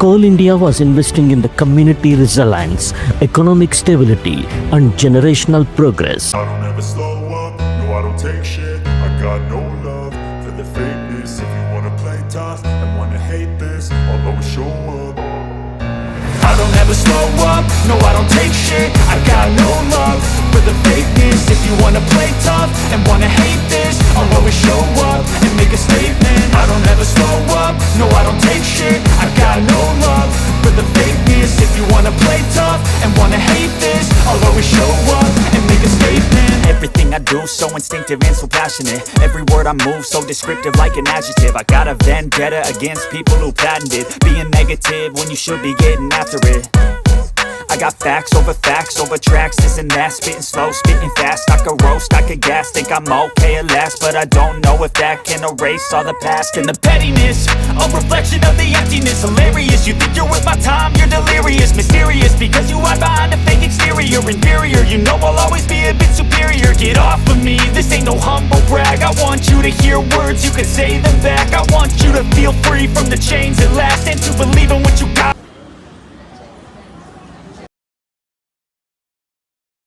Coal India was investing in the community resilience, economic stability, and generational progress. I don't ever slow up, no I don't take shit. I got no love for the fakeness. If you wanna play tough and wanna hate this, I'll always show up. I don't ever slow up, no I don't take shit. I got no love for the fakeness. If you wanna play tough and wanna hate this, I'll always show up and make a statement. I don't ever slow up, no I don't take shit. I got no love for the fakeness. If you wanna play tough and wanna hate this, I'll always show up and make a statement. Everything I do so instinctive and so passionate. Every word I move so descriptive like an adjective. I got a vendetta against people who patented being negative when you should be getting after it. I got facts over tracks, this and that. Spitting slow, spitting fast. I could roast, I could gas. Think I'm okay at last, but I don't know if that can erase all the past. And the pettiness, a reflection of the emptiness. Hilarious, you think you're worth my time, you're delirious. Mysterious, because you hide behind a fake exterior. Inferior, you know I'll always be a bit superior. Get off of me, this ain't no humble brag. I want you to hear words, you can say them back. I want you to feel